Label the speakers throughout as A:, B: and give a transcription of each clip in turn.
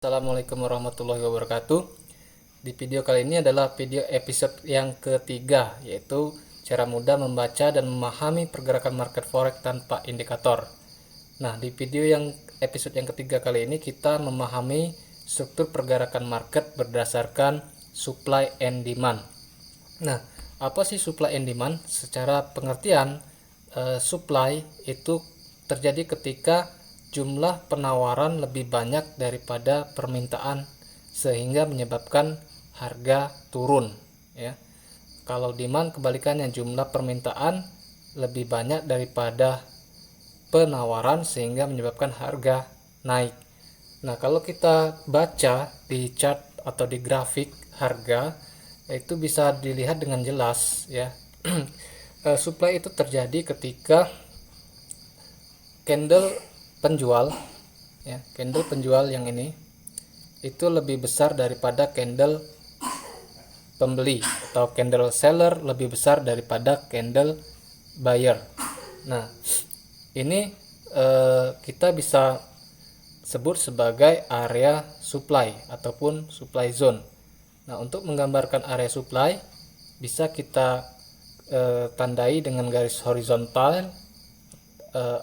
A: Assalamualaikum warahmatullahi wabarakatuh. Di video kali ini adalah video episode yang ketiga, yaitu cara mudah membaca dan memahami pergerakan market forex tanpa indikator. Nah, di video yang episode yang ketiga kali ini kita memahami struktur pergerakan market berdasarkan supply and demand. Nah, apa sih supply and demand? Secara pengertian, supply itu terjadi ketika jumlah penawaran lebih banyak daripada permintaan sehingga menyebabkan harga turun, ya. Kalau demand kebalikannya, jumlah permintaan lebih banyak daripada penawaran sehingga menyebabkan harga naik. Nah, kalau kita baca di chart atau di grafik harga, itu bisa dilihat dengan jelas, ya. Supply itu terjadi ketika candle penjual, ya, candle penjual yang ini itu lebih besar daripada candle pembeli, atau candle seller lebih besar daripada candle buyer. Nah, ini kita bisa sebut sebagai area supply ataupun supply zone. Nah, untuk menggambarkan area supply bisa kita tandai dengan garis horizontal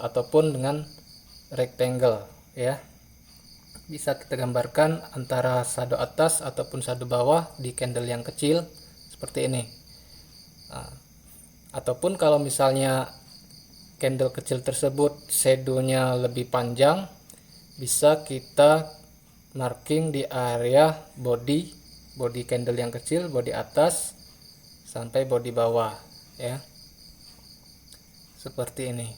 A: ataupun dengan rectangle, ya. Bisa kita gambarkan antara shadow atas ataupun shadow bawah di candle yang kecil seperti ini. Nah, ataupun kalau misalnya candle kecil tersebut shadownya lebih panjang, bisa kita marking di area body candle yang kecil, body atas sampai body bawah, ya, seperti ini.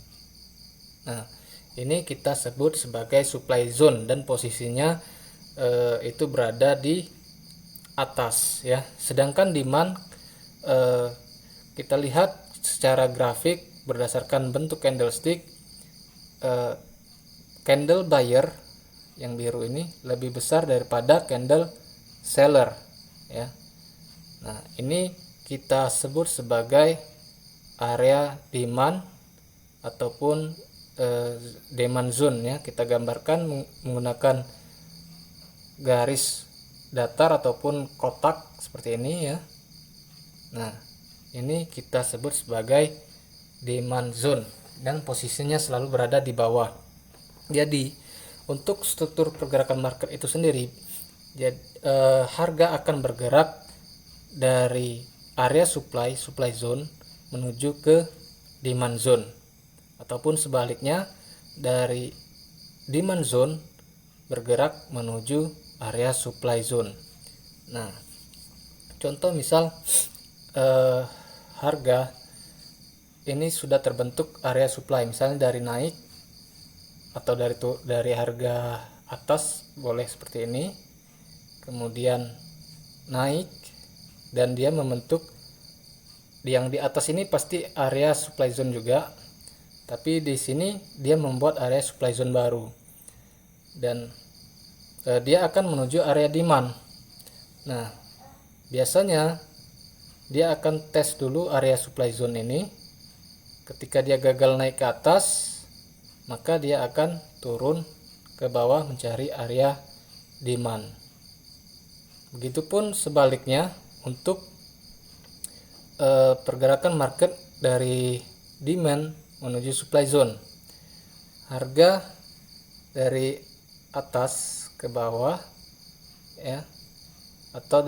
A: Nah, ini kita sebut sebagai supply zone dan posisinya itu berada di atas, ya. Sedangkan demand kita lihat secara grafik berdasarkan bentuk candlestick, candle buyer yang biru ini lebih besar daripada candle seller, ya. Nah, ini kita sebut sebagai area demand ataupun demand zone, ya. Kita gambarkan menggunakan garis datar ataupun kotak seperti ini, ya. Nah, ini kita sebut sebagai demand zone dan posisinya selalu berada di bawah. Jadi untuk struktur pergerakan market itu sendiri, harga akan bergerak dari area supply zone menuju ke demand zone, ataupun sebaliknya dari demand zone bergerak menuju area supply zone. Nah, contoh misal harga ini sudah terbentuk area supply, misalnya dari naik atau dari harga atas boleh seperti ini, kemudian naik dan dia membentuk yang di atas ini pasti area supply zone juga, tapi di sini dia membuat area supply zone baru dan dia akan menuju area demand. Nah, biasanya dia akan tes dulu area supply zone ini. Ketika dia gagal naik ke atas, maka dia akan turun ke bawah mencari area demand. Begitupun sebaliknya untuk pergerakan market dari demand menuju supply zone. Harga dari atas ke bawah, ya, atau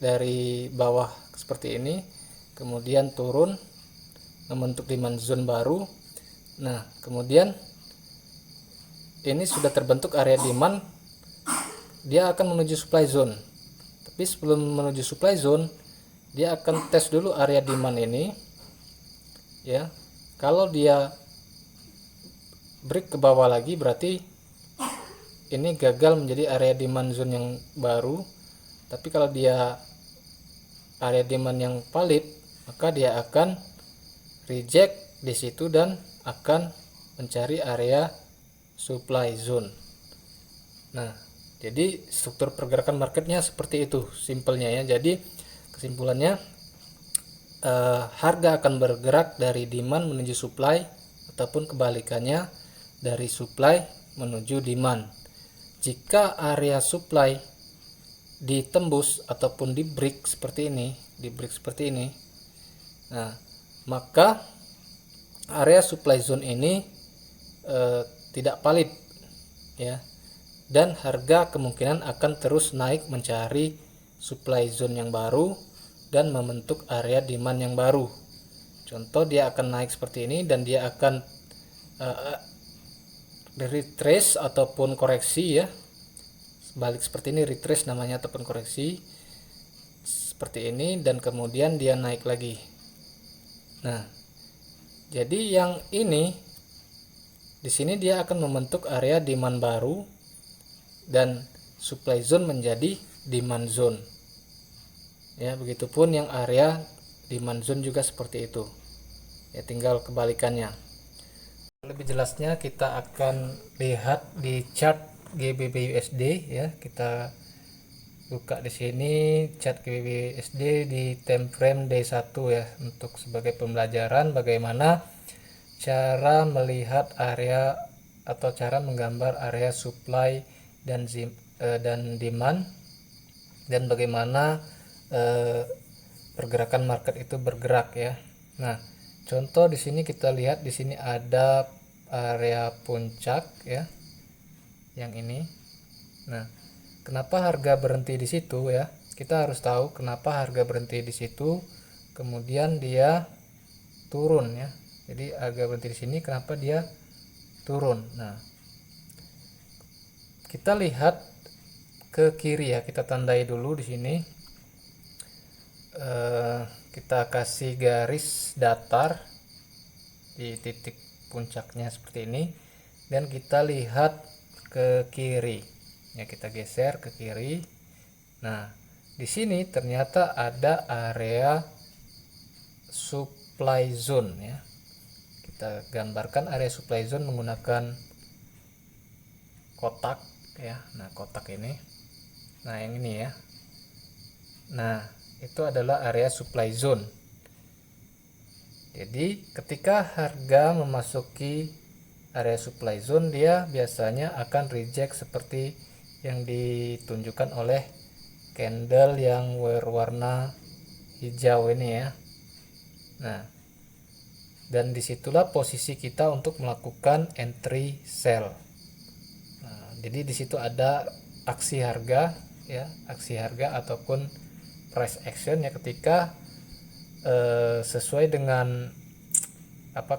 A: dari bawah seperti ini, kemudian turun membentuk demand zone baru. Nah, kemudian ini sudah terbentuk area demand, dia akan menuju supply zone. Tapi sebelum menuju supply zone, dia akan tes dulu area demand ini, ya. Kalau dia break ke bawah lagi, berarti ini gagal menjadi area demand zone yang baru. Tapi kalau dia area demand yang valid, maka dia akan reject di situ dan akan mencari area supply zone. Nah, jadi struktur pergerakan marketnya seperti itu simpelnya, ya. Jadi kesimpulannya, harga akan bergerak dari demand menuju supply ataupun kebalikannya dari supply menuju demand. jika area supply ditembus ataupun di break seperti ini, nah maka area supply zone ini tidak valid ya, dan harga kemungkinan akan terus naik mencari supply zone yang baru dan membentuk area demand yang baru. Contoh, dia akan naik seperti ini dan dia akan retrace ataupun koreksi ya, balik seperti ini, retrace namanya ataupun koreksi seperti ini, dan kemudian dia naik lagi. Nah, jadi yang ini di sini dia akan membentuk area demand baru dan supply zone menjadi demand zone. Ya, begitupun yang area demand zone juga seperti itu. Ya, tinggal kebalikannya. Lebih jelasnya kita akan lihat di chart GBP USD ya. Kita buka di sini chart GBP USD di time frame day 1 ya, untuk sebagai pembelajaran bagaimana cara melihat area atau cara menggambar area supply dan demand, dan bagaimana pergerakan market itu bergerak ya. Nah, contoh di sini kita lihat, di sini ada area puncak ya, yang ini. Nah, kenapa harga berhenti di situ ya? Kita harus tahu kenapa harga berhenti di situ, kemudian dia turun ya. Jadi harga berhenti di sini, kenapa dia turun? Nah, kita lihat ke kiri ya, kita tandai dulu di sini. Kita kasih garis datar di titik puncaknya seperti ini, dan kita lihat ke kiri ya, kita geser ke kiri. Nah, di sini ternyata ada area supply zone ya. Kita gambarkan area supply zone menggunakan kotak ya. Nah, kotak ini, nah yang ini ya. Nah, itu adalah area supply zone. Jadi ketika harga memasuki area supply zone, dia biasanya akan reject seperti yang ditunjukkan oleh candle yang berwarna hijau ini ya. Nah, dan disitulah posisi kita untuk melakukan entry sell. Nah, jadi disitu ada aksi harga ya, aksi harga ataupun price action ya, ketika sesuai dengan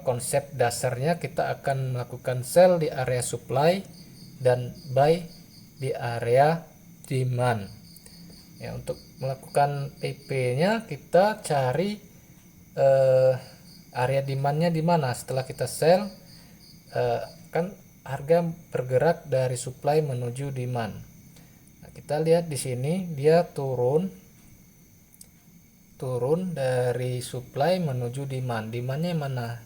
A: konsep dasarnya kita akan melakukan sell di area supply dan buy di area demand ya. Untuk melakukan TP nya kita cari area demandnya di mana. Setelah kita sell, kan harga bergerak dari supply menuju demand. Nah, kita lihat di sini dia turun dari supply menuju demand. Demandnya mana?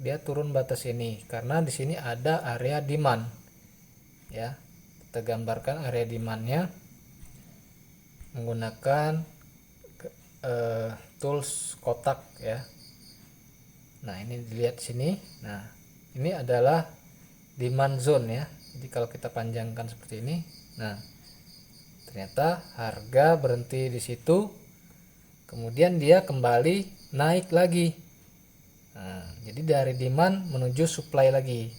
A: Dia turun batas ini karena di sini ada area demand ya. Kita gambarkan area demandnya menggunakan tools kotak ya. Nah, ini dilihat sini. Nah, ini adalah demand zone ya. Jadi kalau kita panjangkan seperti ini, nah ternyata harga berhenti di situ. Kemudian dia kembali naik lagi. Nah, jadi dari demand menuju supply lagi.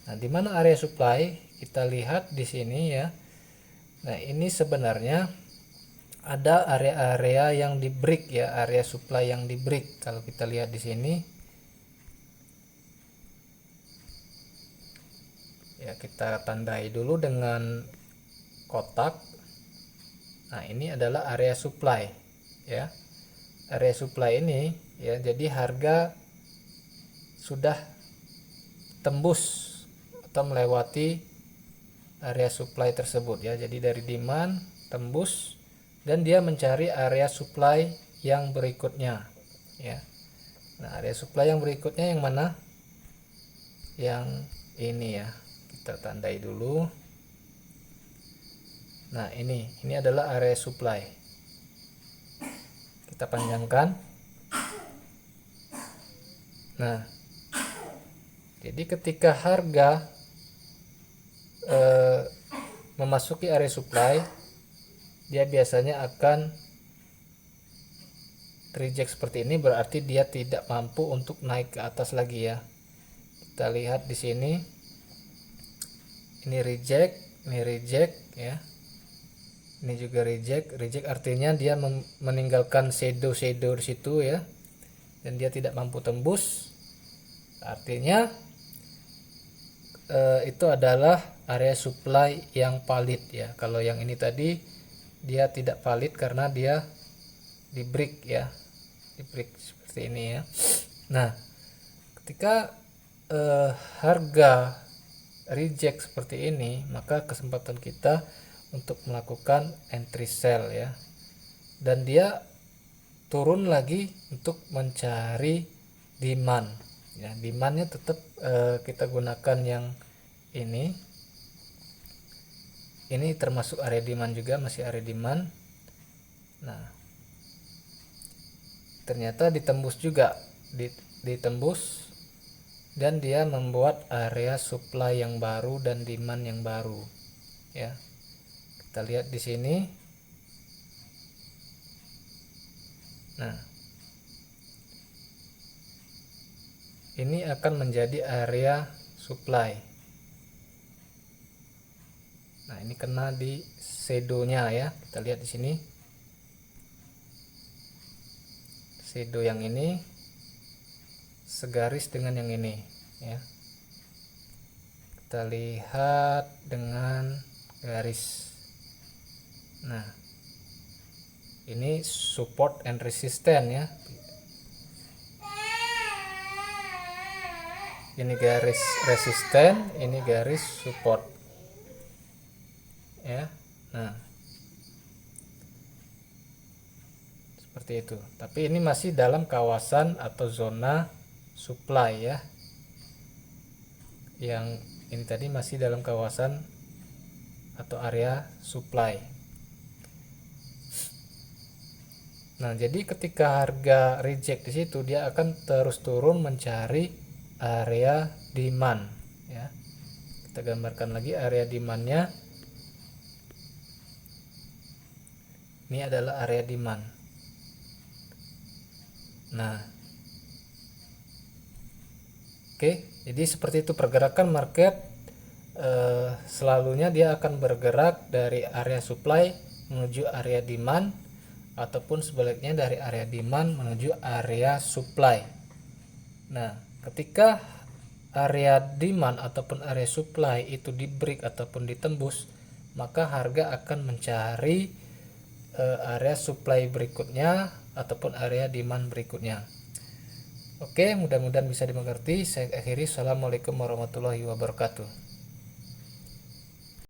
A: Nah, di mana area supply? Kita lihat di sini ya. Nah, ini sebenarnya ada area-area yang di break ya, area supply yang di break. Kalau kita lihat di sini ya, kita tandai dulu dengan kotak. Nah, ini adalah area supply ya. Area supply ini ya, jadi harga sudah tembus atau melewati area supply tersebut ya. Jadi dari demand tembus dan dia mencari area supply yang berikutnya ya. Nah, area supply yang berikutnya yang mana? Yang ini ya, kita tandai dulu. Nah, ini adalah area supply. Kita panjangkan. Nah, jadi ketika harga memasuki area supply, dia biasanya akan reject seperti ini, berarti dia tidak mampu untuk naik ke atas lagi ya. Kita lihat di sini, ini reject ya, ini juga reject artinya dia meninggalkan shadow di situ ya, dan dia tidak mampu tembus. Artinya itu adalah area supply yang valid ya. Kalau yang ini tadi dia tidak valid karena dia di break ya, di break seperti ini ya. Nah, ketika harga reject seperti ini, maka kesempatan kita untuk melakukan entry sell ya, dan dia turun lagi untuk mencari demand ya. Demandnya tetap kita gunakan yang ini termasuk area demand juga, masih area demand. Nah, ternyata ditembus juga, ditembus, dan dia membuat area supply yang baru dan demand yang baru ya. Kita lihat di sini. Nah, ini akan menjadi area supply. Nah, ini kena di shadow-nya ya. Kita lihat di sini. Shadow yang ini segaris dengan yang ini ya. Kita lihat dengan garis. Nah, ini support and resistance ya. Ini garis resisten, ini garis support ya. Nah, seperti itu. Tapi ini masih dalam kawasan atau zona supply ya. Yang ini tadi masih dalam kawasan atau area supply. Nah, jadi ketika harga reject di situ, dia akan terus turun mencari area demand ya. Kita gambarkan lagi area demandnya. Ini adalah area demand. Nah, oke, jadi seperti itu pergerakan market. Selalunya dia akan bergerak dari area supply menuju area demand, ataupun sebaliknya dari area demand menuju area supply. Nah, ketika area demand ataupun area supply itu di break ataupun ditembus, maka harga akan mencari area supply berikutnya ataupun area demand berikutnya. Oke, mudah-mudahan bisa dimengerti. Saya akhiri. Assalamualaikum warahmatullahi wabarakatuh.